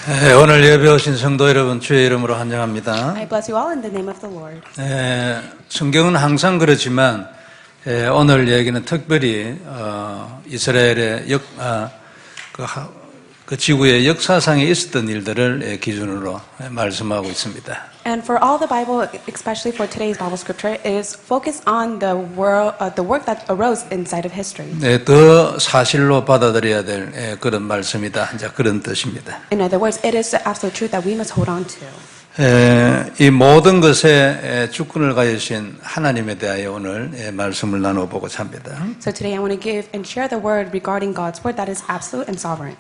오늘 예배 오신 성도 여러분 주의 이름으로 환영합니다. I bless you all in the name of the Lord. 성경은 항상 그렇지만 오늘 얘기는 특별히 이스라엘의 그 지구의 역사상에 있었던 일들을 기준으로 말씀하고 있습니다. And for all the Bible, especially for today's Bible scripture, it is focused on the work that arose inside of history. 네, 더 사실로 받아들여야 될 그런 말씀이다. 이제 그런 뜻입니다. In other words, it is the absolute truth that we must hold on to. 이 모든 것에 주권을 가지신 하나님에 대하여 오늘 말씀을 나눠보고자 합니다. So today I want to give and share the word regarding God's word that is absolute and sovereign.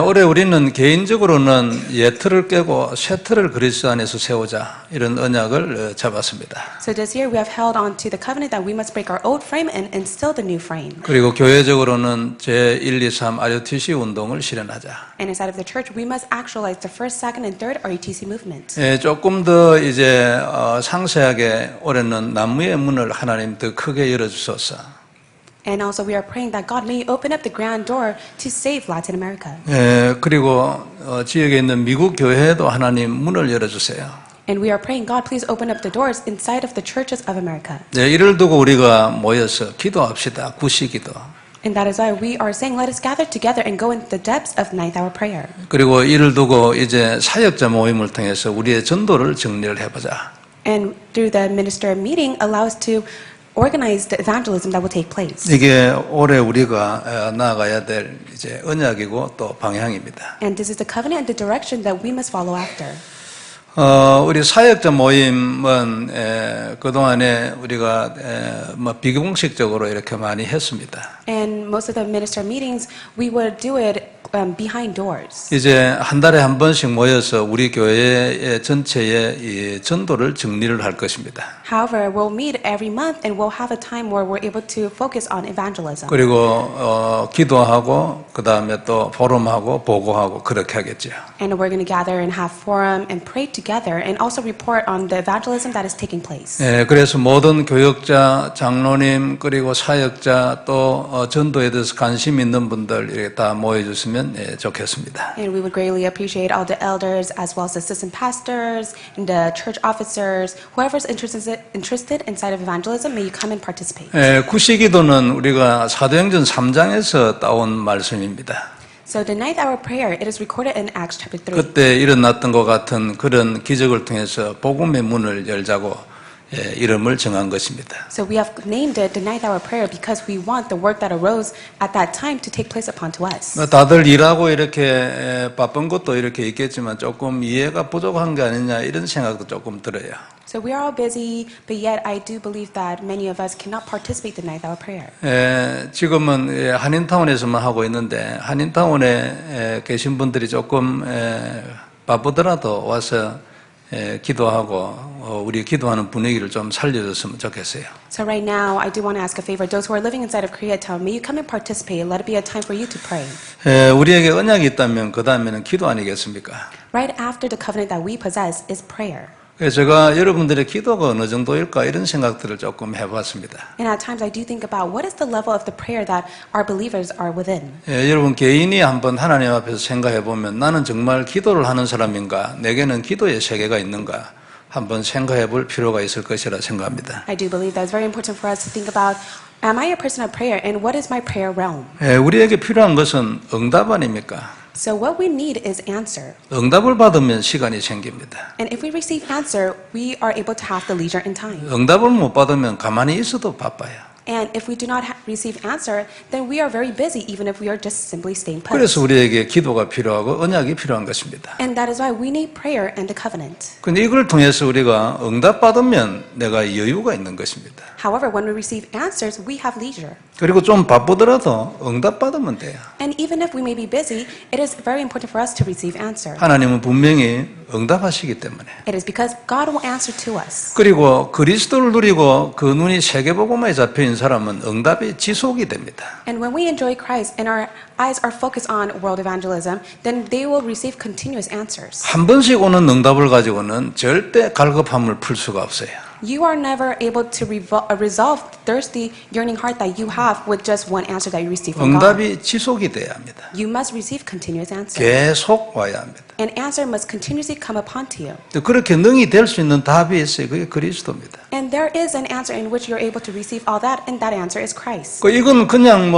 올해 우리는 개인적으로는 옛틀을 깨고 새 틀을 그리스도 안에서 세우자 이런 언약을 잡았습니다. So this year we have held on to the covenant that we must break our old frame and instill the new frame. 그리고 교회적으로는 제1, 2, 3 RUTC 운동을 실현하자. And inside of the church we must actualize the first, second, and third RUTC movement. 조금 더 이제 상세하게 올해는 남무의 문을 하나님 더 크게 열어주소서. And also we are praying that God may open up the grand door to save Latin America. 그리고 지역에 있는 미국 교회에도 하나님 문을 열어주세요. And we are praying, God, please open up the doors inside of the churches of America. 이를 두고 우리가 모여서 기도합시다. 구시기도. And that is why we are saying, let us gather together and go into the depths of ninth hour prayer. 그리고 이를 두고 이제 사역자 모임을 통해서 우리의 전도를 정리를 해보자. And through the minister meeting, allow us to organize the evangelism that will take place. 이게 올해 우리가 나아가야 될 이제 언약이고 또 방향입니다. And this is the covenant and the direction that we must follow after. 우리 사역자 모임은 그동안에 우리가 비공식적으로 이렇게 많이 했습니다. And most of the minister meetings, we would do it behind doors. 이제 한 달에 한 번씩 모여서 우리 교회 전체의 이 전도를 정리를 할 것입니다. However, we'll meet every month and we'll have a time where we're able to focus on evangelism. 그리고 기도하고 그 다음에 또 포럼하고 보고하고 그렇게 하겠죠. And we're going to gather and have forum and pray together and also report on the evangelism that is taking place. 그래서 모든 교역자, 장로님 그리고 사역자 또 전도에 대해서 관심 있는 분들 이렇게 다 모여주시면 좋겠습니다. And we would greatly appreciate all the elders as well as the assistant pastors and the church officers. Whoever's interested inside of evangelism, may you come and participate. 구시기도는 우리가 사도행전 3장에서 따온 말씀입니다. So the ninth hour prayer, it is recorded in Acts chapter 3. 그때 일어났던 것 같은 그런 기적을 통해서 복음의 문을 열자고 이름을 정한 것입니다. So we have named it the ninth hour prayer because we want the work that arose at that time to take place upon to us. 다들 일하고 이렇게 바쁜 것도 이렇게 있겠지만 조금 이해가 부족한 게 아니냐 이런 생각도 조금 들어요. So we are all busy, but yet I do believe that many of us cannot participate in the ninth hour prayer. 지금은 한인타운에서만 하고 있는데 한인타운에 계신 분들이 조금 바쁘더라도 와서 기도하고 우리 기도하는 분위기를 좀 살려줬으면 좋겠어요. So right now, I do want to ask a favor. Those who are living inside of Koreatown, may you come and participate. Let it be a time for you to pray. 우리에게 언약이 있다면 그 다음에는 기도 아니겠습니까? Right after the covenant that we possess is prayer. 그래서 제가 여러분들의 기도가 어느 정도일까 이런 생각들을 조금 해봤습니다. And at times I do think about what is the level of the prayer that our believers are within. 여러분 개인이 한번 하나님 앞에서 생각해 보면 나는 정말 기도를 하는 사람인가? 내게는 기도의 세계가 있는가? 한번 생각해 볼 필요가 있을 것이라 생각합니다. I do believe that it's very important for us to think about, am I a person of prayer and what is my prayer realm? 우리에게 필요한 것은 응답 아닙니까? So what we need is answer. 응답을 받으면 시간이 생깁니다. And if we receive answer, we are able to have the leisure and time. 응답을 못 받으면 가만히 있어도 바빠요. And if we do not receive answer, then we are very busy even if we are just simply staying put. 그래서 우리에게 기도가 필요하고 언약이 필요한 것입니다. And that is why we need prayer and the covenant. 근데 이걸 통해서 우리가 응답 받으면 내가 여유가 있는 것입니다. However, when we receive answers, we have leisure. 그리고 좀 바쁘더라도 응답 받으면 돼요. And even if we may be busy, it is very important for us to receive answer. 하나님은 분명히 응답하시기 때문에. It is because God will answer to us. 그리고 그리스도를 누리고 그 눈이 세계복음화에 잡혀있는 사람은 응답이 지속이 됩니다. And when we enjoy Christ and our eyes are focused on world evangelism, then they will receive continuous answers. 한 번씩 오는 응답을 가지고는 절대 갈급함을 풀 수가 없어요. You are never able to resolve the thirsty, yearning heart that you have with just one answer that you receive from God. 응답이 지속이 돼야 합니다. You must receive continuous answer. 계속 와야 합니다. An answer must continuously come upon to you. 그렇게 능히 될 수 있는 답이 있어요. 그게 그리스도입니다. And there is an answer in which you're able to receive all that, and that answer is Christ. 이건 그냥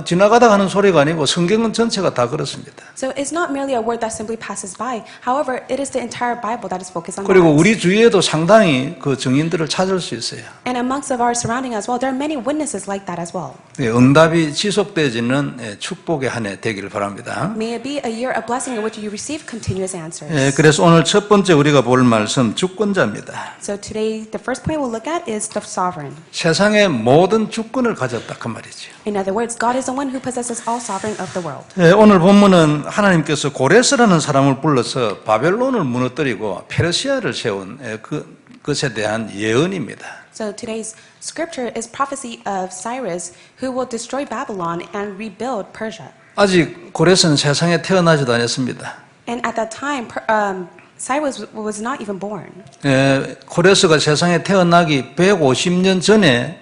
지나가다 하는 소리가 아니고 성경은 전체가 다 그렇습니다. So it's not merely a word that simply passes by. However, it is the entire Bible that is focused on 그리고 that. 우리 주위에도 상당히 그 증인들을 찾을 수 있어요. And amongst of our surrounding as well, there are many witnesses like that as well. 응답이 지속되어지는 축복의 한 해 되기를 바랍니다. May it be a year of blessing in which you receive continuous answers. 그래서 오늘 첫 번째 우리가 볼 말씀 주권자입니다. So today, the first point we'll look at is the sovereign. 세상의 모든 주권을 가졌다 그 말이죠. In other words, God is the one who possesses all sovereign of the world. 오늘 본문은 하나님께서 고레스라는 사람을 불러서 바벨론을 무너뜨리고 페르시아를 세운 그것에 대한 예언입니다. So today's scripture is prophecy of Cyrus who will destroy Babylon and rebuild Persia. 아직 고레스는 세상에 태어나지도 않았습니다. And at that time, Cyrus was not even born. 고레스가 세상에 태어나기 150년 전의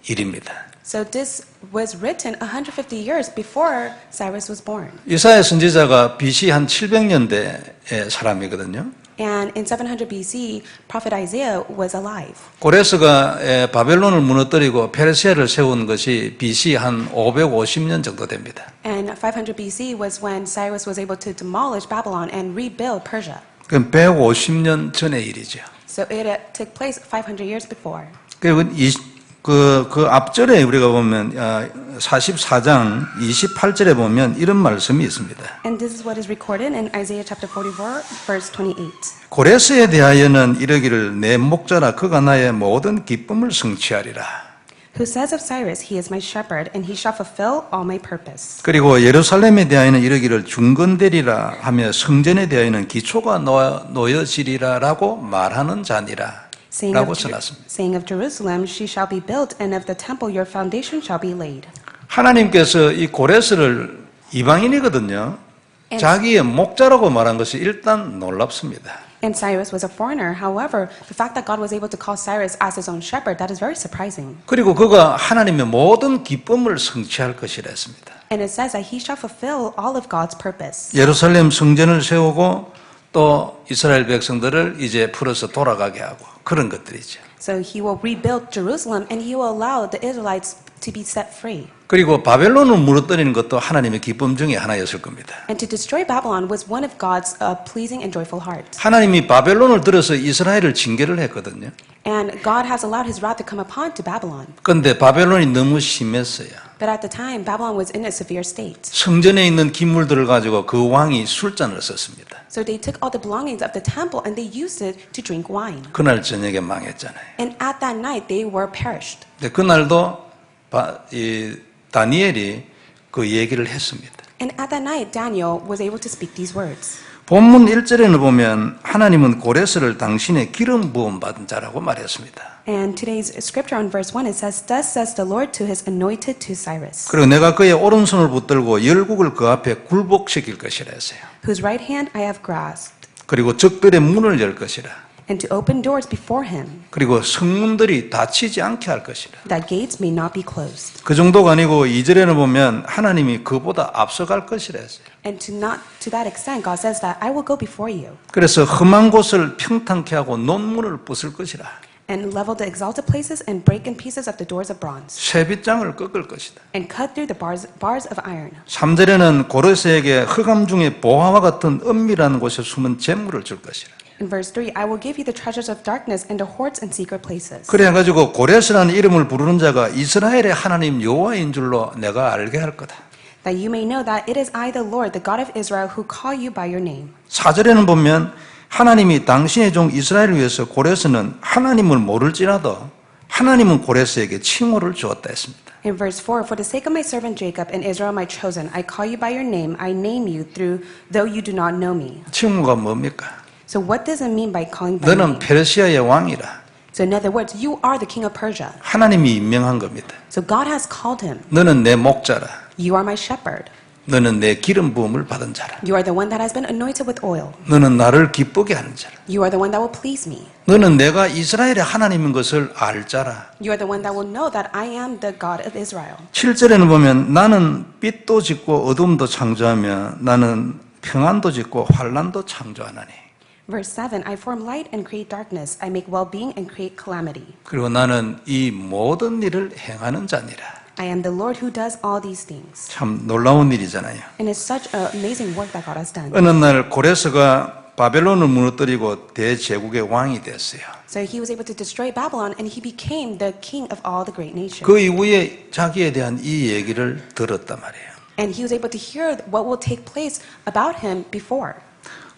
일입니다. So this was written 150 years before Cyrus was born. 이사야 선지자가 BC 한 700년대의 사람이거든요. And in 700 BC, prophet Isaiah was alive. 고레스가 바벨론을 무너뜨리고 페르시아를 세운 것이 BC 한 550년 정도 됩니다. And 500 BC was when Cyrus was able to demolish Babylon and rebuild Persia. 그럼 150년 전의 일이죠. So it took place 500 years before. 그 앞절에 우리가 보면 44장 28절에 보면 이런 말씀이 있습니다. And this is what is recorded in Isaiah chapter 44, verse 28. 고레스에 대하여는 이르기를 내 목자라 그가 나의 모든 기쁨을 성취하리라. Who says of Cyrus, he is my shepherd, and he shall fulfill all my purpose. 그리고 예루살렘에 대하여는 이르기를 중건되리라 하며 성전에 대하여는 기초가 놓여지리라라고 말하는 자니라. 라고 써놨습니다. Saying of Jerusalem, she shall be built, and of the temple your foundation shall be laid. 하나님께서 이 고레스를 이방인이거든요. 자기의 목자라고 말한 것이 일단 놀랍습니다. And Cyrus was a foreigner. However, the fact that God was able to call Cyrus as his own shepherd, that is very surprising. 그리고 그가 하나님의 모든 기쁨을 성취할 것이라 했습니다. And it says that he shall fulfill all of God's purpose. 예루살렘 성전을 세우고 또 이스라엘 백성들을 이제 풀어서 돌아가게 하고 그런 것들이죠. So he will rebuild Jerusalem, and he will allow the Israelites to be set free. 그리고 바벨론을 무너뜨리는 것도 하나님의 기쁨 중에 하나였을 겁니다. And to destroy Babylon was one of God's pleasing and joyful heart. 하나님이 바벨론을 들어서 이스라엘을 징계를 했거든요. And God has allowed his wrath to come upon to Babylon. 그런데 바벨론이 너무 심했어요. But at the time, Babylon was in a severe state. 성전에 있는 기물들을 가지고 그 왕이 술잔을 썼습니다. So they took all the belongings of the temple and they used it to drink wine. 그날 저녁에 망했잖아요. And at that night, they were perished. 근데 그날도 다니엘이 그 얘기를 했습니다. And at that night, Daniel was able to speak these words. 본문 1절에는 보면 하나님은 고레스를 당신의 기름 부음 받은 자라고 말했습니다. And today's scripture on verse 1, it says, Thus says the Lord to his anointed to Cyrus, 그리고 내가 그의 오른손을 붙들고 열국을 그 앞에 굴복시킬 것이라 했어요. whose right hand I have grasped, 그리고 적들의 문을 열 것이라. and to open doors before him, 그리고 성문들이 닫히지 않게 할 것이라. that gates may not be closed. 그 정도가 아니고 2절에는 보면 하나님이 그보다 앞서갈 것이라 했어요. And to that extent, God says that I will go before you 그래서 험한 곳을 평탄케 하고 논문을 부술 것이라. and level the exalted places and break in pieces of the doors of bronze 쇠빗장을 꺾을 것이다. and cut through the bars of iron. 3절에는 고레스에게 흑암 중에 보화와 같은 은밀한 곳에 숨은 재물을 줄 것이라. In verse 3, I will give you the treasures of darkness and the hoards and secret places. 그래가지고 고레스라는 이름을 부르는 자가 이스라엘의 하나님 여호와인 줄로 내가 알게 할 거다. That you may know that it is I, the Lord, the God of Israel, who call you by your name. 4절에는 보면 하나님이 당신의 종 이스라엘을 위해서 고레스는 하나님을 모를지라도 하나님은 고레스에게 칭호를 주었다 했습니다. In verse 4, For the sake of my servant Jacob and Israel my chosen, I call you by your name, I name you though you do not know me. 칭호가 뭡니까? So what does it mean by calling by 너는 name? 페르시아의 왕이라. So in other words, you are the king of Persia. 하나님이 임명한 겁니다. So God has called him. 너는 내 목자라. You are my shepherd. 너는 내 기름 부음을 받은 자라. You are the one that has been anointed with oil. 너는 나를 기쁘게 하는 자라. You are the one that will please me. 너는 내가 이스라엘의 하나님인 것을 알 자라. You are the one that will know that I am the God of Israel. 7절에는 보면 나는 빛도 짓고 어둠도 창조하며 나는 평안도 짓고 환난도 창조하나니. Verse 7, I form light and create darkness. I make well-being and create calamity. 그리고 나는 이 모든 일을 행하는 자니라. I am the Lord who does all these things. 참 놀라운 일이잖아요. And it's such an amazing work that God has done. 어느 날 고레스가 바벨론을 무너뜨리고 대제국의 왕이 됐어요. So he was able to destroy Babylon and he became the king of all the great nations. 그 이후에 자기에 대한 이 얘기를 들었단 말이에요. And he was able to hear what will take place about him before.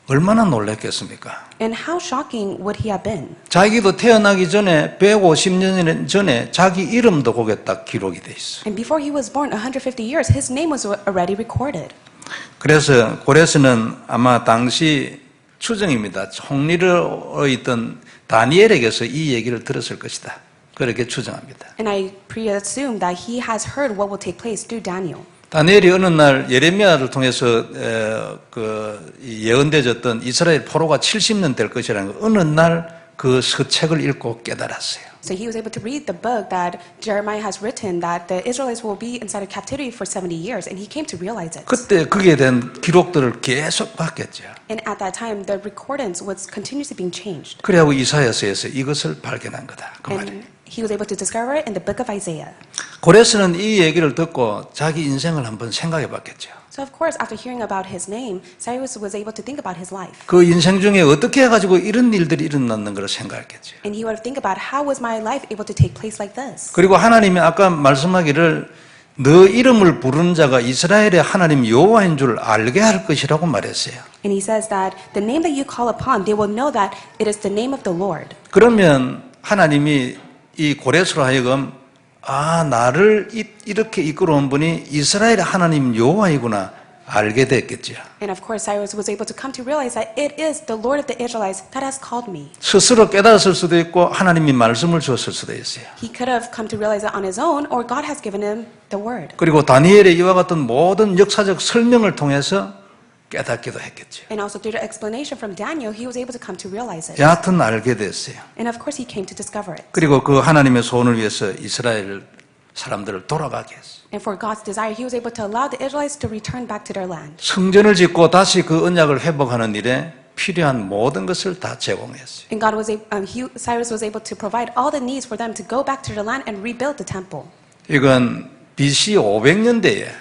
얼마나 놀랐겠습니까? And how shocking would he have been? 자기도 태어나기 전에 150년 전에 자기 이름도 거기에 딱 기록이 돼 있어. And before he was born 150 years, his name was already recorded. 그래서 고레스는 아마 당시 추정입니다. 총리로 있던 다니엘에게서 이 얘기를 들었을 것이다. 그렇게 추정합니다. And I presume that he has heard what will take place through Daniel. 다니엘이 어느 날 예레미야를 통해서 예언되어졌던 이스라엘 포로가 70년 될 것이라는 거 어느 날 그 서책을 읽고 깨달았어요. So he was able to read the book that Jeremiah has written that the Israelites will be inside of captivity for 70 years, and he came to realize it. 그때 거기에 대한 기록들을 계속 봤겠죠. And at that time, the recordance was continuously being changed. 그래하고 이사야서에서 이것을 발견한 거다. 그 말이에요. And he was able to discover it in the book of Isaiah. 고레스는 이 얘기를 듣고 자기 인생을 한번 생각해 봤겠죠. So of course, after hearing about his name, Cyrus was able to think about his life. 그 인생 중에 어떻게 해가지고 이런 일들이 일어났는 걸 생각했겠죠. And he would think about how was my life able to take place like this. 그리고 하나님이 아까 말씀하기를 너 이름을 부르는 자가 이스라엘의 하나님 여호와인 줄 알게 할 것이라고 말했어요. And he says that the name that you call upon, they will know that it is the name of the Lord. 그러면 하나님이 이 고레스로 하여금 나를 이렇게 이끌어온 분이 이스라엘의 하나님 여호와이구나 알게 됐겠죠. And of course, Cyrus was able to come to realize that it is the Lord of the Israelites that has called me. 스스로 깨달았을 수도 있고 하나님이 말씀을 주었을 수도 있어요. He could have come to realize it on his own, or God has given him the word. 그리고 다니엘의 이와 같은 모든 역사적 설명을 통해서 깨닫기도 했겠죠. And also through the explanation from Daniel, he was able to come to realize it. 여하튼 알게 됐어요. And of course, he came to discover it. 그리고 그 하나님의 소원을 위해서 이스라엘 사람들을 돌아가게 했어요. And for God's desire, he was able to allow the Israelites to return back to their land. 성전을 짓고 다시 그 언약을 회복하는 일에 필요한 모든 것을 다 제공했어요. And Cyrus was able to provide all the needs for them to go back to their land and rebuild the temple. 이건 BC 500년대에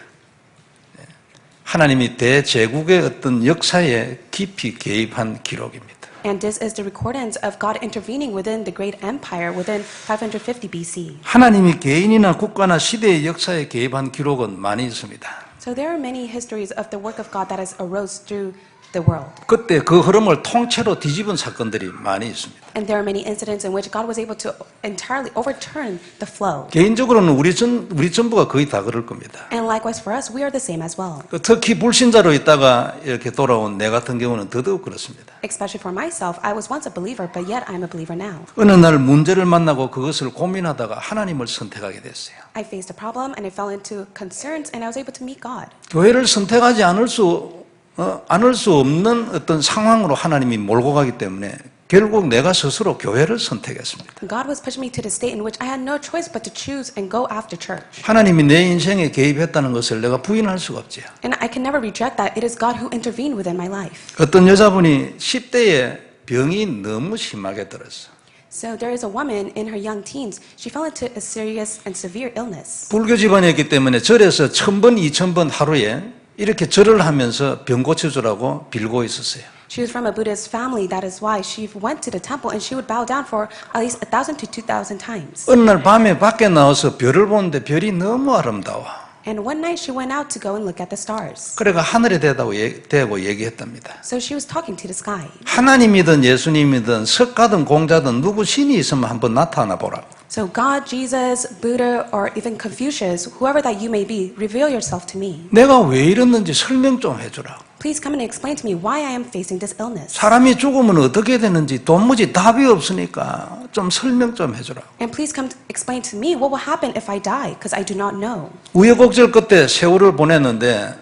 하나님이 대제국의 어떤 역사에 깊이 개입한 기록입니다. And this is the recordance of God intervening within the great empire within 550 BC. 하나님이 개인이나 국가나 시대의 역사에 개입한 기록은 많이 있습니다. So there are many histories of the work of God that has arose through the world. 그때 그 흐름을 통째로 뒤집은 사건들이 많이 있습니다. And there are many incidents in which God was able to entirely overturn the flow. 개인적으로는 우리 전부가 거의 다 그럴 겁니다. And likewise for us, we are the same as well. 특히 불신자로 있다가 이렇게 돌아온 내 같은 경우는 더더욱 그렇습니다. Especially for myself, I was once a believer, but yet I'm a believer now. 어느 날 문제를 만나고 그것을 고민하다가 하나님을 선택하게 됐어요. I faced a problem and I fell into concerns and I was able to meet God. 교회를 선택하지 않을 수 없는 어떤 상황으로 하나님이 몰고 가기 때문에 결국 내가 스스로 교회를 선택했습니다. God was pushing me to the state in which I had no choice but to choose and go after church. 하나님이 내 인생에 개입했다는 것을 내가 부인할 수가 없지요. And I can never reject that. It is God who intervened within my life. 어떤 여자분이 10대에 병이 너무 심하게 들었어. So there is a woman in her young teens. She fell into a serious and severe illness. 불교 집안이었기 때문에 절에서 1000번, 2000번 하루에 이렇게 절을 하면서 병 고쳐주라고 빌고 있었어요. She was from a Buddhist family. That is why she went to the temple and she would bow down for at least 1,000 to 2,000 times. 어느 날 밤에 밖에 나와서 별을 보는데 별이 너무 아름다워. And one night she went out to go and look at the stars. 그래가 하늘에 대고 얘기했답니다. So she was talking to the sky. 하나님이든 예수님이든 석가든 공자든 누구 신이 있으면 한번 나타나 보라고. So God, Jesus, Buddha, or even Confucius, whoever that you may be, reveal yourself to me. 내가 왜 이랬는지 설명 좀 해주라고. Please come and explain to me why I am facing this illness. 사람이 죽으면 어떻게 되는지 도무지 답이 없으니까 좀 설명 좀 해주라고. And please come to explain to me what will happen if I die, because I do not know. 우여곡절 끝에 세월을 보냈는데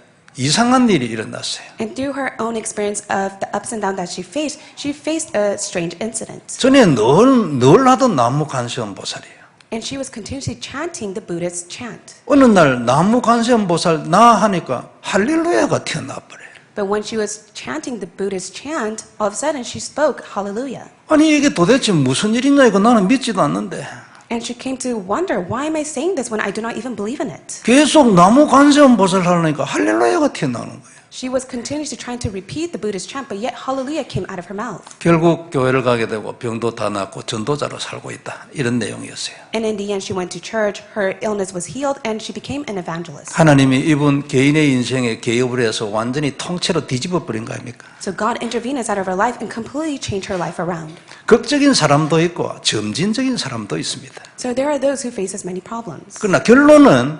이상한 일이 일어났어요. And through her own experience of the ups and downs that she faced a strange incident. 전에 늘 하던 나무 관세음보살이에요. And she was continuously chanting the Buddhist chant. 어느 날 나무 관세음보살 나 하니까 할렐루야가 튀어나와 버려요. But when she was chanting the Buddhist chant, all of a sudden she spoke hallelujah. 아니 이게 도대체 무슨 일이냐 이거 나는 믿지도 않는데. And she came to wonder, why am I saying this when I do not even believe in it? 계속 나무 관세음보살 하려니까 할렐루야가 튀어나오는 거예요. She was continuously trying to repeat the Buddhist chant, but yet hallelujah came out of her mouth. 결국 교회를 가게 되고 병도 다 낫고 전도자로 살고 있다. 이런 내용이었어요. And in the end, she went to church, her illness was healed, and she became an evangelist. 하나님이 이분 개인의 인생에 개입을 해서 완전히 통째로 뒤집어 버린 거 아닙니까? So God intervened inside of her life and completely changed her life around. 극적인 사람도 있고 점진적인 사람도 있습니다. So there are those who face as many problems. 그러나 결론은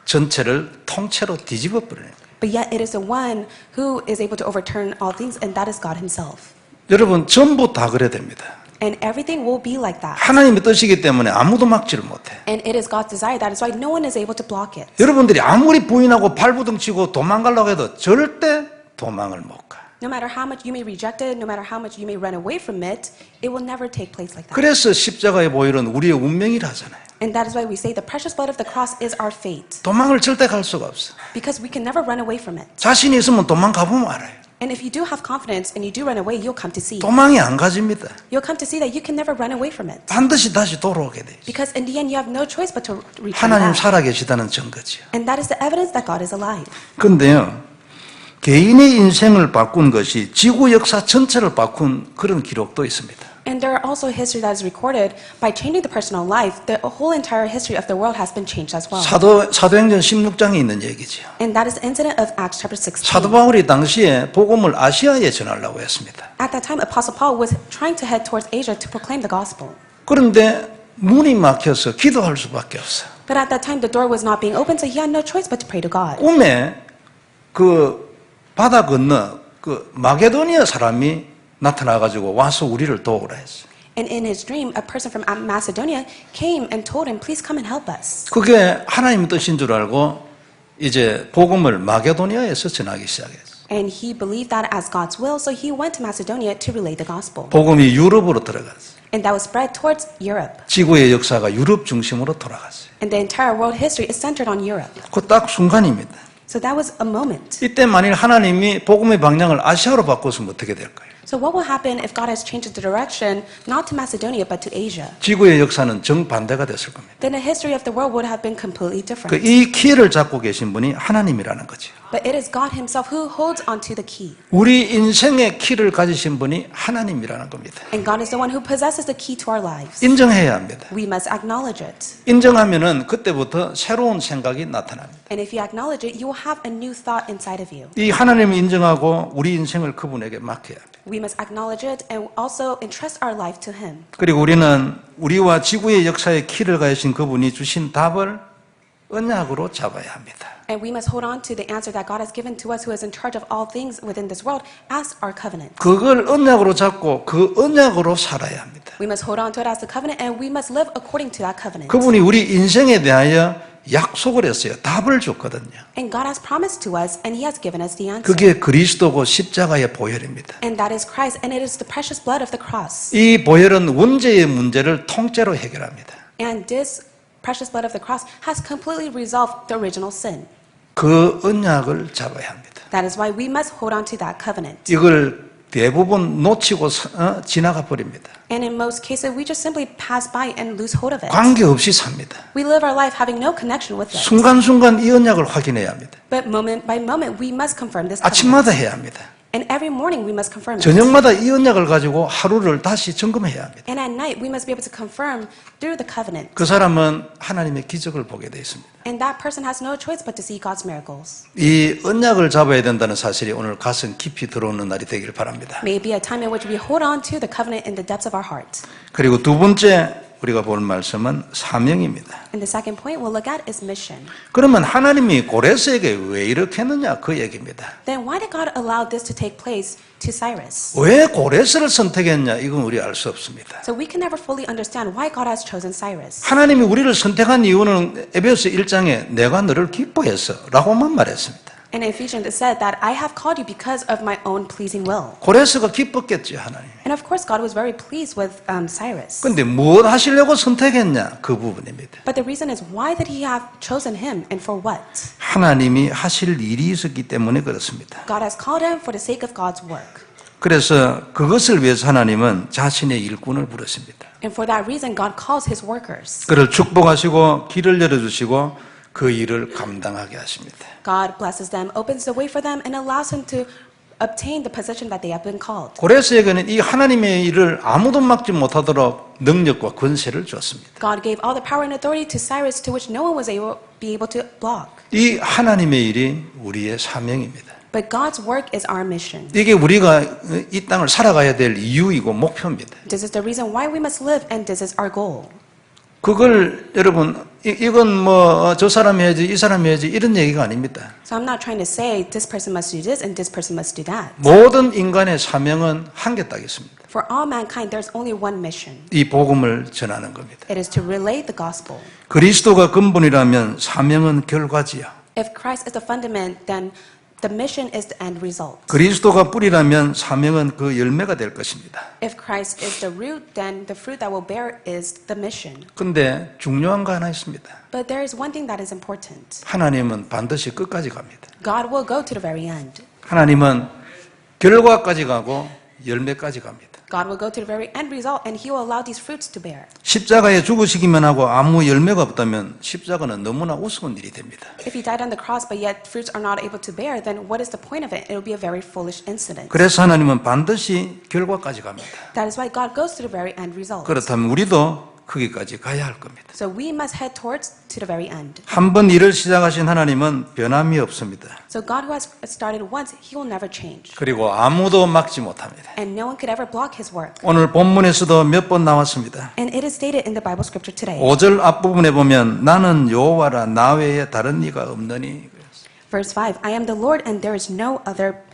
전체를 통째로 뒤집어 버려요. But yet it is the one who is able to overturn all things, and that is God himself. 여러분 전부 다 그래야 됩니다. And everything will be like that. 하나님의 뜻이기 때문에 아무도 막지를 못해. And it is God's desire. That is why no one is able to block it. 여러분들이 아무리 부인하고 발부둥 치고 도망가려고 해도 절대 도망을 못 가. No matter how much you may reject it, no matter how much you may run away from it, it will never take place like that. 그래서 십자가의 보혈은 우리의 운명이라 하잖아요. And that is why we say the precious blood of the cross is our fate. 도망을 절대 갈 수가 없어. Because we can never run away from it. 자신이 있으면 도망가보면 알아요. And if you do have confidence and you do run away, you'll come to see. 도망이 안 가집니다. You'll come to see that you can never run away from it. 반드시 다시 돌아오게 돼. Because in the end, you have no choice but to return 하나님 back. 살아계시다는 증거지요. And that is the evidence that God is alive. 그런데요, 개인의 인생을 바꾼 것이 지구 역사 전체를 바꾼 그런 기록도 있습니다. And there are also history that is recorded by changing the personal life. The whole entire history of the world has been changed as well. 사도행전 16장에 있는 얘기죠. And that is the incident of Acts chapter 16. 사도 바울이 당시에 복음을 아시아에 전하려고 했습니다. At that time, Apostle Paul was trying to head towards Asia to proclaim the gospel. 그런데 문이 막혀서 기도할 수밖에 없어요. But at that time, the door was not being opened, so he had no choice but to pray to God. 꿈에 그 바다 건너 그 마게도니아 사람이 나타나가지고 와서 우리를 도우라 했어요. And in his dream, a person from Macedonia came and told him, please come and help us. 그게 하나님 뜻인 줄 알고 이제 복음을 마게도니아에서 전하기 시작했어요. And he believed that as God's will, so he went to Macedonia to relay the gospel. 복음이 유럽으로 들어갔어요. And that was spread towards Europe. 지구의 역사가 유럽 중심으로 돌아갔어요. And the entire world history is centered on Europe. 그 딱 순간입니다. So that was a moment. 이때 만일 하나님이 복음의 방향을 아시아로 바꿨으면 어떻게 될까요? So what will happen if God has changed the direction, not to Macedonia, but to Asia? 지구의 역사는 정반대가 됐을 겁니다. Then the history of the world would have been completely different. 이 키를 잡고 계신 분이 하나님이라는 거죠. But it is God himself who holds onto the key. 우리 인생의 키를 가지신 분이 하나님이라는 겁니다. And God is the one who possesses the key to our lives. 인정해야 합니다. We must acknowledge it. 인정하면은 그때부터 새로운 생각이 나타납니다. And if you acknowledge it, you will have a new thought inside of you. 이 하나님을 인정하고 우리 인생을 그분에게 맡겨야 합니다. We must acknowledge it and also entrust our life to Him. 그리고 우리는 우리와 지구의 역사의 키를 가지신 그분이 주신 답을 언약으로 잡아야 합니다. And we must hold on to the answer that God has given to us, who is in charge of all things within this world, as our covenant. 그걸 언약으로 잡고 그 언약으로 살아야 합니다. We must hold on to it as the covenant, and we must live according to that covenant. 그분이 우리 인생에 대하여 약속을 했어요. 답을 줬거든요. And God has promised to us, and He has given us the answer. 그게 그리스도고 십자가의 보혈입니다. And that is Christ, and it is the precious blood of the cross. 이 보혈은 원죄의 문제를 통째로 해결합니다. And this precious blood of the cross has completely resolved the original sin. 그 언약을 잡아야 합니다. That is why we must hold on to that covenant. 이걸 대부분 놓치고 지나가 버립니다. And in most cases, we just simply pass by and lose hold of it. 관계없이 삽니다. We live our life having no connection with it. 순간순간 이 언약을 확인해야 합니다. But moment by moment, we must confirm this 아침마다 covenant. 해야 합니다. And every morning, we must confirm it. 저녁마다 이 언약을 가지고 하루를 다시 점검해야 합니다. And at night, we must be able to confirm through the covenant. 그 사람은 하나님의 기적을 보게 되어 있습니다. And that person has no choice but to see God's miracles. 이 언약을 잡아야 된다는 사실이 오늘 가슴 깊이 들어오는 날이 되길 바랍니다. May it be a time in which we hold on to the covenant in the depths of our heart. 그리고 두 번째 우리가 볼 말씀은 사명입니다. And the second point we'll look at is mission. 그러면 하나님이 고레스에게 왜 이렇게 했느냐 그 얘기입니다. Then why did God allow this to take place to Cyrus? 왜 고레스를 선택했냐 이건 우리 알 수 없습니다. So we can never fully understand why God has chosen Cyrus. 하나님이 우리를 선택한 이유는 에베소 1장에 내가 너를 기뻐해서 라고만 말했습니다. In Ephesians, it said that I have called you because of my own pleasing will. 고레스가 기뻤겠지, 하나님. And of course, God was very pleased with Cyrus. 근데 무엇 하시려고 선택했냐? 그 부분입니다. But the reason is, why did he have chosen him and for what? 하나님이 하실 일이 있었기 때문에 그렇습니다. God has called him for the sake of God's work. 그래서 그것을 위해서 하나님은 자신의 일꾼을 부르십니다. And for that reason, God calls his workers. 그를 축복하시고 길을 열어주시고 그 일을 감당하게 하십니다. God blesses them, opens the way for them, and allows him to obtain the position that they have been called. 고레스에게는 이 하나님의 일을 아무도 막지 못하도록 능력과 권세를 주었습니다. God gave all the power and authority to Cyrus, to which no one was be able to block. 이 하나님의 일이 우리의 사명입니다. But God's work is our mission. 이게 우리가 이 땅을 살아가야 될 이유이고 목표입니다. This is the reason why we must live, and this is our goal. 그걸 여러분 이건 뭐 저 사람이 해야지 이 사람이 해야지 이런 얘기가 아닙니다. So I'm not trying to say this person must do this and this person must do that. 모든 인간의 사명은 한 개 딱 있습니다. For all mankind, there's only one mission. 이 복음을 전하는 겁니다. It is to relay the gospel. 그리스도가 근본이라면 사명은 결과지요. If Christ is the fundament, then the mission is the end result. 그리스도가 뿌리라면 사명은 그 열매가 될 것입니다. If Christ is the root, then the fruit that will bear is the mission. 근데 중요한 거 하나 있습니다. But there is one thing that is important. 하나님은 반드시 끝까지 갑니다. God will go to the very end. 하나님은 결과까지 가고 열매까지 갑니다. God will go to the very end result, and He will allow these fruits to bear. 십자가에 죽으시기만 하고 아무 열매가 없다면 십자가는 너무나 우스운 일이 됩니다. If He died on the cross, but yet fruits are not able to bear, then what is the point of it? It will be a very foolish incident. 그래서 하나님은 반드시 결과까지 갑니다. That is why God goes to the very end result. 그렇다면 우리도 거기까지 가야 할 겁니다. So we must head towards to the very end. 한 번 일을 시작하신 하나님은 변함이 없습니다. So God who has started once, He will never change. 그리고 아무도 막지 못합니다. And no one could ever block His work. 오늘 본문에서도 몇 번 나왔습니다. And it is stated in the Bible scripture today. 5절 앞부분에 보면 나는 여호와라 나 외에 다른 이가 없느니 Verse 5, I am the Lord and there is no other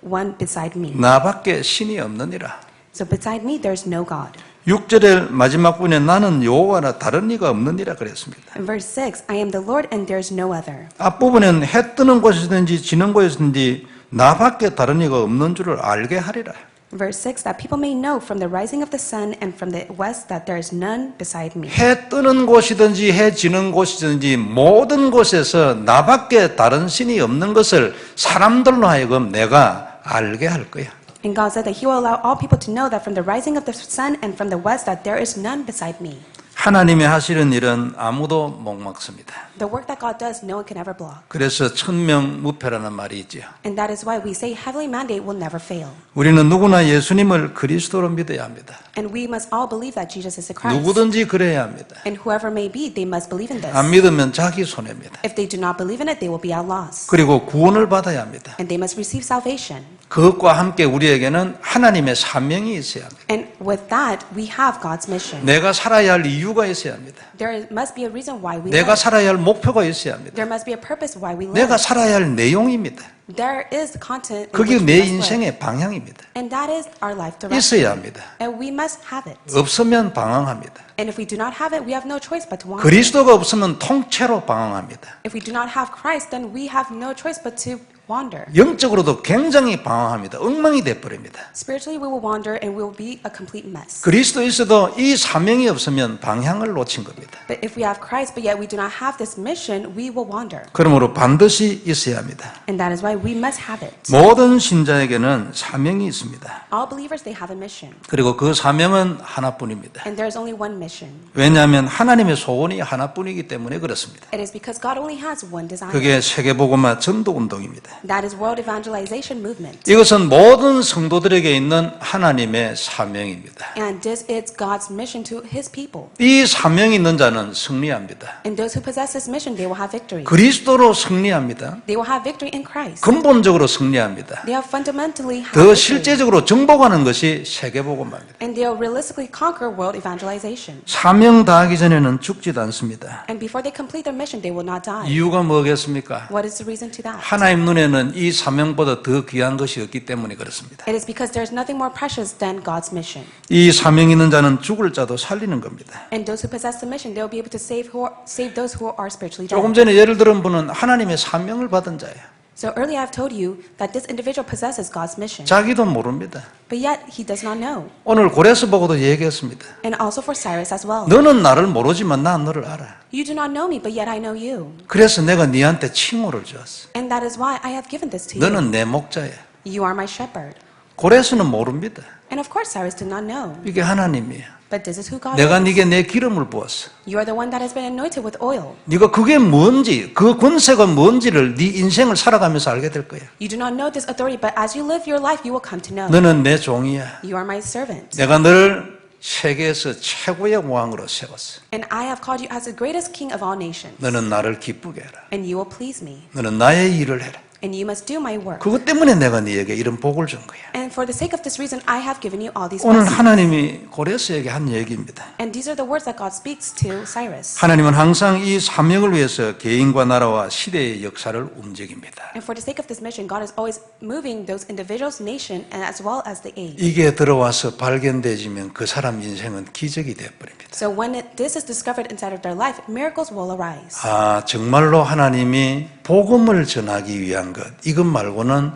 one beside me. 나밖에 신이 없느니라. So beside me there is no God. 6절의 마지막 부분에 나는 여호와라 다른 이가 없느니라 그랬습니다. In verse 6, I am the Lord and there is no other. 앞부분엔 해 뜨는 곳이든지 지는 곳이든지 나밖에 다른 이가 없는 줄을 알게 하리라. Verse 6, that people may know from the rising of the sun and from the west that there is none beside me. 해 뜨는 곳이든지 해 지는 곳이든지 모든 곳에서 나밖에 다른 신이 없는 것을 사람들로 하여금 내가 알게 할 거야. And God said that He will allow all people to know that from the rising of the sun and from the west that there is none beside me. 하나님이 하시는 일은 아무도 못 막습니다. The work that God does, no one can ever block. 그래서 천명무패라는 말이 있죠. And that is why we say heavenly mandate will never fail. 우리는 누구나 예수님을 그리스도로 믿어야 합니다. And we must all believe that Jesus is the Christ. 누구든지 그래야 합니다. And whoever may be, they must believe in this. 안 믿으면 자기 손해입니다. If they do not believe in it, they will be at loss. 그리고 구원을 받아야 합니다. And they must receive salvation. 그것과 함께 우리에게는 하나님의 사명이 있어야 합니다. And with that, we have God's mission. 내가 살아야 할 이유가 있어야 합니다. There must be a reason why we 내가 live. 살아야 할 목표가 있어야 합니다. There must be a purpose why we live. 내가 살아야 할 내용입니다. There is the content in 그게 which 내 we must live. 인생의 방향입니다. And that is our life direction. 있어야 합니다. And we must have it. 없으면 방황합니다. And if we do not have it, we have no choice but to wander. 그리스도가 없으면 통째로 방황합니다. If we do not have Christ, then we have no choice but to wander. 영적으로도 굉장히 방황합니다. 엉망이 돼버립니다. Spiritually, we will wander and we will be a complete mess. 그리스도 있어도 이 사명이 없으면 방향을 놓친 겁니다. But if we have Christ, but yet we do not have this mission, we will wander. 그러므로 반드시 있어야 합니다. And that is why we must have it. 모든 신자에게는 사명이 있습니다. All believers, they have a mission. 그리고 그 사명은 하나뿐입니다. And there is only one mission. 왜냐하면 하나님의 소원이 하나뿐이기 때문에 그렇습니다. It is because God only has one desire. 그게 세계복음화 전도운동입니다. That is world evangelization movement. 이것은 모든 성도들에게 있는 하나님의 사명입니다. And this is God's mission to His people. 이 사명이 있는 자는 승리합니다. And those who possess this mission, they will have victory. 그리스도로 승리합니다. They will have victory in Christ. 근본적으로 승리합니다. They have fundamentally have 더 victory. 실제적으로 정복하는 것이 세계복음화입니다. And they will realistically conquer world evangelization. 사명 다하기 전에는 죽지도 않습니다. And before they complete their mission, they will not die. 이유가 뭐겠습니까? What is the reason to that? 하나님 눈에는 이 사명보다 더 귀한 것이 없기 때문에 그렇습니다. It is because there is nothing more precious than God's mission. 이 사명 있는 자는 죽을 자도 살리는 겁니다. And those who possess the mission, they will be able to save those who are spiritually 조금 dead. 전에 예를 들은 분은 하나님의 사명을 받은 자예요. So earlier I've told you that this individual possesses God's mission, 자기도 모릅니다. but yet he does not know. 오늘 고레스 보고도 얘기했습니다. And also for Cyrus as well. 너는 나를 모르지만 난 너를 알아. You do not know me, but yet I know you. 그래서 내가 네한테 칭호를 주었어. And that is why I have given this to you. 너는 내 목자야. You are my shepherd. 고레스는 모릅니다. And of course Cyrus did not know. 이게 하나님이야. But this is who God 내가 is. 네게 내 기름을 부었어. You are the one that has been anointed with oil. 네가 그게 뭔지, 그 권세가 뭔지를 네 인생을 살아가면서 알게 될 거야. You do not know this authority, but as you live your life, you will come to know. 너는 내 종이야. You are my servant. 내가 너를 세계에서 최고의 왕으로 세웠어. And I have called you as the greatest king of all nations. 너는 나를 기쁘게 해라. And you will please me. 너는 나의 일을 해라. And you must do my work. 그것 때문에 내가 네게 이런 복을 준 거야. And for the sake of this reason, I have given you all these 오늘 blessings. 하나님이 고레스에게 한 얘기입니다. And these are the words that God speaks to Cyrus. 하나님은 항상 이 사명을 위해서 개인과 나라와 시대의 역사를 움직입니다. And for the sake of this mission, God is always moving those individuals, nation, and as well as the age. 이게 들어와서 발견되지면 그 사람 인생은 기적이 되어버립니다. So when this is discovered inside of their life, miracles will arise. 아, 정말로 하나님이 복음을 전하기 위한 것, 이것 말고는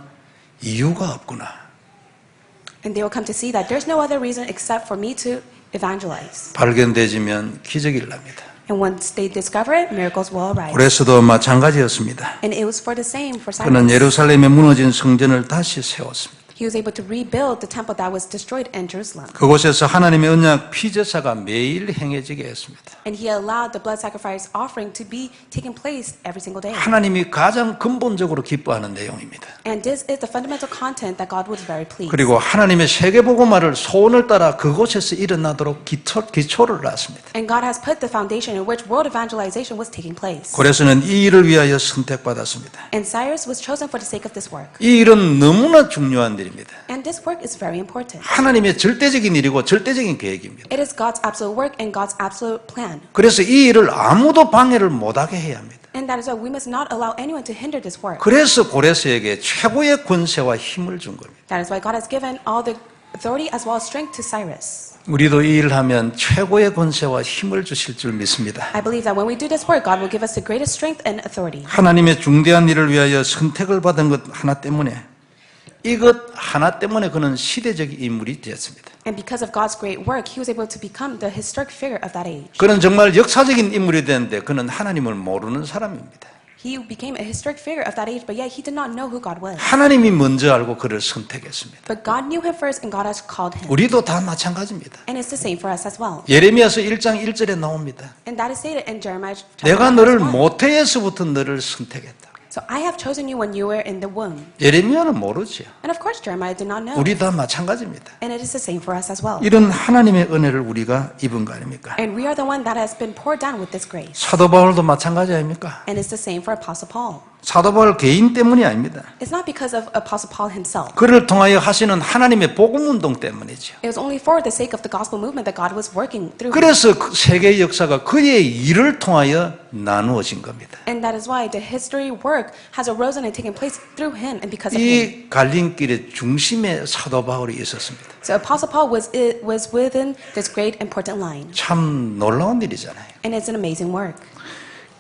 이유가 없구나. And they will come to see that there's no other reason except for me to evangelize. 발견되지면 기적이 일납니다. And once they discover it, miracles will arise. 고레스도 마찬가지였습니다. And it was for the same for 그는 Cyrus. 예루살렘에 무너진 성전을 다시 세웠습니다. He was able to rebuild the temple that was destroyed in Jerusalem. 그곳에서 하나님의 언약 피제사가 매일 행해지게 했습니다. And he allowed the blood sacrifice offering to be taking place every single day. 하나님이 가장 근본적으로 기뻐하는 내용입니다. And this is the fundamental content that God was very pleased. 그리고 하나님의 세계복음화를 소원을 따라 그곳에서 일어나도록 기초를 놨습니다. And God has put the foundation in which world evangelization was taking place. 고레스는 이 일을 위하여 선택받았습니다. And Cyrus was chosen for the sake of this work. 이 일은 너무나 중요한 일입니다. And this work is very important. 하나님의 절대적인 일이고 절대적인 계획입니다. It is God's absolute work and God's absolute plan. 그래서 이 일을 아무도 방해를 못하게 해야 합니다. And that is why we must not allow anyone to hinder this work. 그래서 고레스에게 최고의 권세와 힘을 준 겁니다. That is why God has given all the authority as well as strength to Cyrus. 우리도 이 일을 하면 최고의 권세와 힘을 주실 줄 믿습니다. I believe that when we do this work, God will give us the greatest strength and authority. 하나님의 중대한 일을 위하여 선택을 받은 것 하나 때문에 이것 하나 때문에 그는 시대적 인물이 되었습니다. And because of God's great work, he was able to become the historic figure of that age. 그는 정말 역사적인 인물이 되는데 그는 하나님을 모르는 사람입니다. He became a historic figure of that age, but yet he did not know who God was. 하나님이 먼저 알고 그를 선택했습니다. But God knew him first and God has called him. 우리도 다 마찬가지입니다. And it's the same for us as well. 예레미야서 1장 1절에 나옵니다. And that is stated in Jeremiah chapter 내가 1, 너를 verse 1. 모태에서부터 너를 선택했다. So I have chosen you when you were in the womb. 예레미야는 모르죠. And of course Jeremiah did not know. 우리 다 마찬가지입니다. And it is the same for us as well. 이런 하나님의 은혜를 우리가 입은 거 아닙니까? And we are the one that has been poured down with this grace. 사도 바울도 마찬가지 아닙니까? And it's the same for Apostle Paul. 사도 바울 개인 때문이 아닙니다. It's not because of Apostle Paul himself. 그를 통하여 하시는 하나님의 복음 운동 때문이죠. It was only for the sake of the gospel movement that God was working through him. 그래서 그 세계의 역사가 그의 일을 통하여 나누어진 겁니다. And that is why the history work has arisen and taken place through him and because of him. 이 갈림길의 중심에 사도 바울이 있었습니다. So Apostle Paul was within this great important line. 참 놀라운 일이잖아요. And it's an amazing work.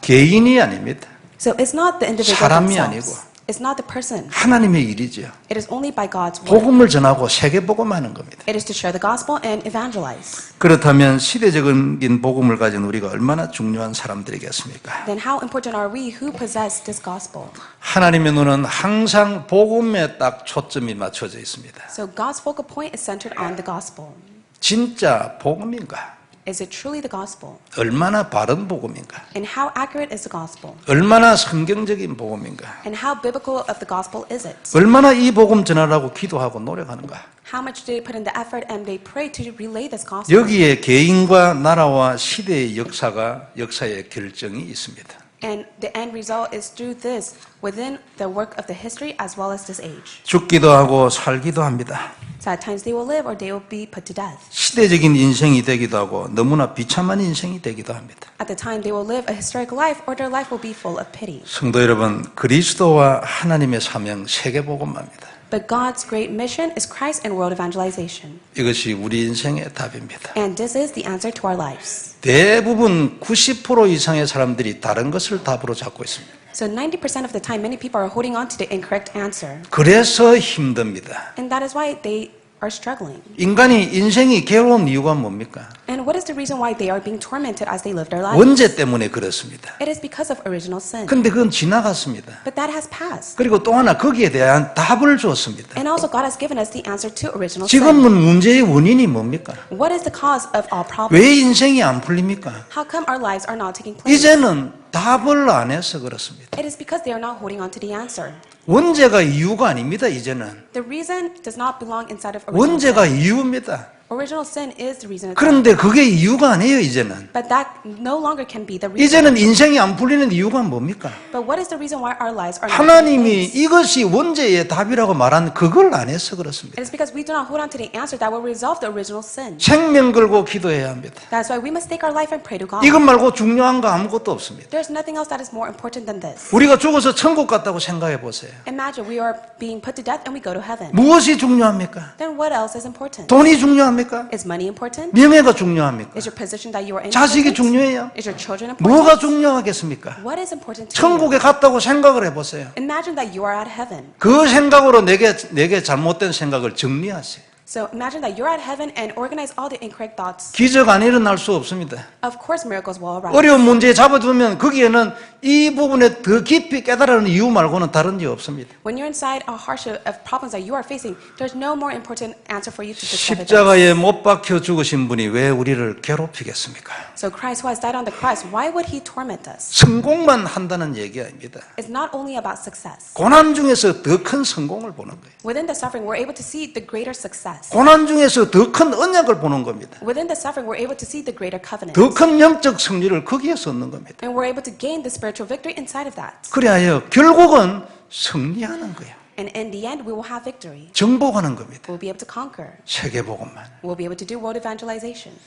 개인이 아닙니다. So it's not the individual 사람이 themselves. 아니고. It's not the person. 하나님의 일이죠. It is only by God's word. 복음을 전하고 세계 복음하는 겁니다. It is to share the gospel and evangelize. 그렇다면 시대적인 복음을 가진 우리가 얼마나 중요한 사람들이겠습니까? Then how important are we who possess this gospel? 하나님의 눈은 항상 복음에 딱 초점이 맞춰져 있습니다. So God's focal point is centered on the gospel. 진짜 복음인가? Is it truly the gospel? 얼마나 바른 복음인가? And how accurate is the gospel? 얼마나 성경적인 복음인가? And how biblical of the gospel is it? 얼마나 이 복음 전하라고 기도하고 노력하는가? How much do they put in the effort and they pray to relay this gospel? 여기에 개인과 나라와 시대의 역사의 결정이 있습니다. And the end result is through this, within the work of the history as well as this age. 죽기도 하고 살기도 합니다. So at times they will live or they will be put to death. 시대적인 인생이 되기도 하고 너무나 비참한 인생이 되기도 합니다. At the time they will live a historic life or their life will be full of pity. 성도 여러분, 그리스도와 하나님의 사명 세계복음화입니다. But God's great mission is Christ and world evangelization. 이것이 우리 인생의 답입니다. And this is the answer to our lives. 대부분 90% 이상의 사람들이 다른 것을 답으로 잡고 있습니다. So 90% of the time, many people are holding on to the incorrect answer. 그래서 힘듭니다. And that is why they are struggling. 인간이 인생이 괴로운 이유가 뭡니까? And what is the reason why they are being tormented as they live their lives? 원죄 때문에 그렇습니다. It is because of original sin. 근데 그건 지나갔습니다. But that has passed. 그리고 또 하나 거기에 대한 답을 줬습니다. And also God has given us the answer to original sin. 지금은 문제의 원인이 뭡니까? What is the cause of all problems? 왜 인생이 안 풀립니까? How come our lives are not taking place? 이제는 답을 안 해서 그렇습니다. It is because they are not holding on to the answer. 원죄가 이유가 아닙니다. 이제는 The reason does not belong inside of original 원죄가 sin. 이유입니다. Original sin is the reason. 그런데 그게 이유가 아니에요. 이제는 But that no longer can be the reason. 이제는 인생이 안 풀리는 이유가 뭡니까? But what is the reason why our lives are not taking 하나님이 place? 이것이 원죄의 답이라고 말한 그걸 안 해서 그렇습니다. It is because we do not hold on to the answer that will resolve the original sin. 생명 걸고 기도해야 합니다. That's why we must take our life and pray to God. 이것 말고 중요한 거 아무것도 없습니다. There's nothing else that is more important than this. 우리가 죽어서 천국 갔다고 생각해 보세요. Imagine we are being put to death and we go to heaven. 무엇이 중요합니까? Then what else is important? 돈이 중요합니까? Is money important? 명예가 중요합니까? Is your position that you are in 자식이 important? 중요해요? Is your children 뭐가 important? 중요하겠습니까? What is important to you? 천국에 갔다고 생각을 해보세요. Imagine that you are at heaven. 그 생각으로 내게 잘못된 생각을 정리하세요. So imagine that you're at heaven and organize all the incorrect thoughts. 기적 안 일어날 수 없습니다. Of course miracles will arise. 어려운 문제에 잡아두면 거기에는 이 부분에 더 깊이 깨달으는 이유 말고는 다른 이유 없습니다. When you're inside a hardship of problems that you are facing, there's no more important answer for you to discover this. 십자가에 못 박혀 죽으신 분이 왜 우리를 괴롭히겠습니까? So Christ who has died on the cross, why would he torment us? 성공만 한다는 얘기 아닙니다. It's not only about success. 고난 중에서 더 큰 성공을 보는 거예요. Within the suffering, we're able to see the greater success. 고난 중에서 더 큰 언약을 보는 겁니다. Within the suffering, we're able to see the greater covenant. 더 큰 영적 승리를 거기에서 얻는 겁니다. And we're able to gain the spiritual victory inside of that. 그래야 결국은 승리하는 거예요. And in the end, we will have victory. 정복하는 겁니다. We'll be able to conquer. 세계복음만. We'll be able to do world evangelization.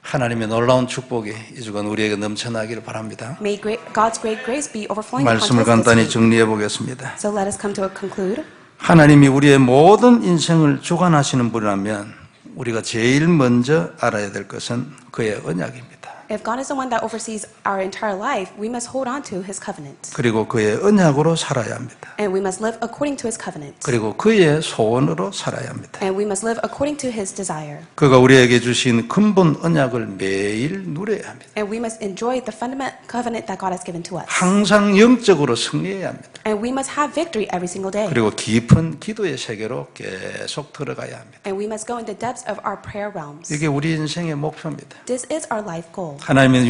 하나님의 놀라운 축복이 이 주간 우리에게 넘쳐나기를 바랍니다. May God's great grace be overflowing upon 말씀을 us this 간단히 week. 정리해 보겠습니다. So let us come to a conclude. 하나님이 우리의 모든 인생을 주관하시는 분이라면 우리가 제일 먼저 알아야 될 것은 그의 언약입니다. If God is the one that oversees our entire life, we must hold on to His covenant. 그리고 그의 언약으로 살아야 합니다. And we must live according to His covenant. 그리고 그의 소원으로 살아야 합니다. And we must live according to His desire. 그가 우리에게 주신 근본 언약을 매일 누려야 합니다. And we must enjoy the fundamental covenant that God has given to us. 항상 영적으로 승리해야 합니다. And we must have victory every single day. 그리고 깊은 기도의 세계로 계속 들어가야 합니다. And we must go in the depths of our prayer realms. 이게 우리 인생의 목표입니다. This is our life goal. 하나님의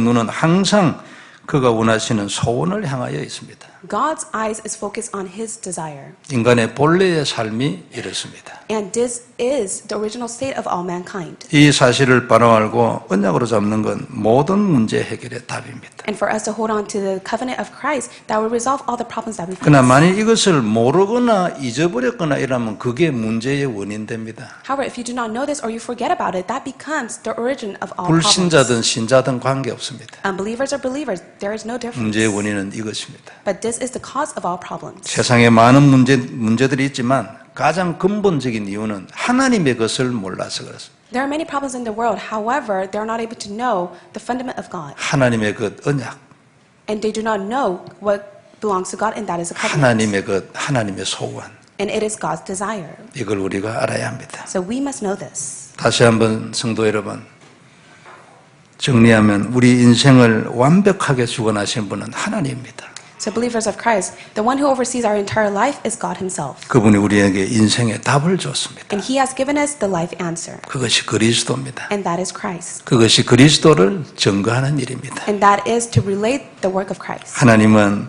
눈은 항상 그가 원하시는 소원을 향하여 있습니다. God's eyes is focused on His desire. 인간의 본래의 삶이 이렇습니다. And this is the original state of all mankind. 이 사실을 바로 알고 언약으로 잡는 건 모든 문제 해결의 답입니다. And for us to hold on to the covenant of Christ that will resolve all the problems that we face. 그러나 만일 이것을 모르거나 잊어버렸거나 이러면 그게 문제의 원인됩니다. However, if you do not know this or you forget about it, that becomes the origin of all problems. 불신자든 신자든 관계없습니다. Unbelievers or believers, there is no difference. 문제의 원인은 이것입니다. But this is the cause of all problems. 세상에 많은 문제들이 있지만 가장 근본적인 이유는 하나님의 것을 몰라서 그렇습니다. There are many problems in the world. However, they are not able to know the fundament of God. 하나님의 것 언약, And they do not know what belongs to God, and that is a covenant. 하나님의 것, 하나님의 소원. And it is God's desire. 이걸 우리가 알아야 합니다. So we must know this. 다시 한번 성도 여러분, 정리하면 우리 인생을 완벽하게 주관하시는 분은 하나님입니다. So believers of Christ, the one who oversees our entire life is God Himself. 그분이 우리에게 인생의 답을 줬습니다. And He has given us the life answer. 그것이 그리스도입니다. And that is Christ. 그것이 그리스도를 증거하는 일입니다. And that is to relate the work of Christ. 하나님은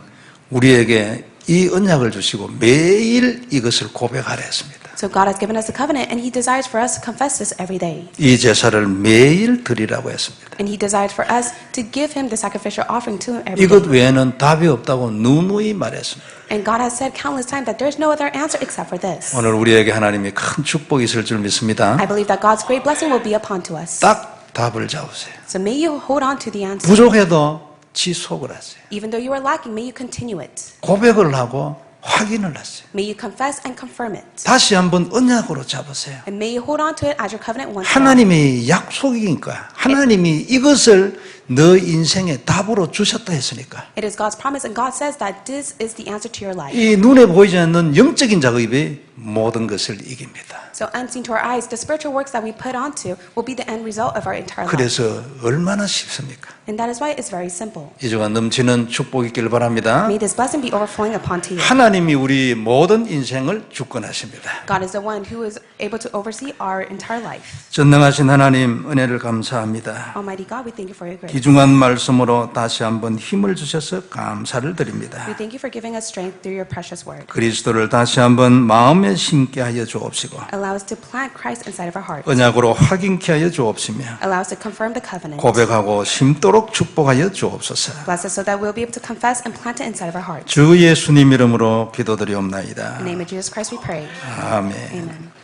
우리에게 이 언약을 주시고 매일 이것을 고백하라 했습니다. So God has given us the covenant, and He desires for us to confess this every day. 이 제사를 매일 드리라고 했습니다. And He desires for us to give Him the sacrificial offering to Him every 이것 day. 외에는 답이 없다고 누누이 말했습니다. And God has said countless times that there's no other answer except for this. 오늘 우리에게 하나님의 큰 축복이 있을 줄 믿습니다. I believe that God's great blessing will be upon to us. 딱 답을 잡으세요. So may you hold on to the answer. 부족해도 지속을 하세요. Even though you are lacking, may you continue it. 고백을 하고 확인을 하세요. May you confess and confirm it. 다시 한번 언약으로 잡으세요. And may you hold on to it as your covenant once more. 하나님이 약속이니까 하나님이 이것을 너 인생의 답으로 주셨다 했으니까 It is God's promise, and God says that this is the answer to your life. 이 눈에 보이지 않는 영적인 작업이 모든 것을 이깁니다. So unseen to our eyes, the spiritual works that we put onto will be the end result of our entire life. 그래서 얼마나 쉽습니까? And that is why it's very simple. 이 주간 넘치는 축복이 있기를 바랍니다. May this blessing be overflowing upon to you. 하나님이 우리 모든 인생을 주권하십니다. God is the one who is able to oversee our entire life. 전능하신 하나님 은혜를 감사합니다. Almighty God, we thank you for your grace. 귀중한 말씀으로 다시 한번 힘을 주셔서 감사를 드립니다. We thank you for giving us strength through your precious word. 그리스도를 다시 한번 마음에 심게 하여 주옵시고 Allow us to plant Christ inside of our hearts. 언약으로 확인케 하여 주옵시며 Allow us to confirm the covenant. 고백하고 심도록 축복하여 주옵소서. Bless us so that we'll be able to confess and plant it inside of our hearts. 주 예수님 이름으로 기도드리옵나이다. In the name of Jesus Christ we pray. 아멘. Amen.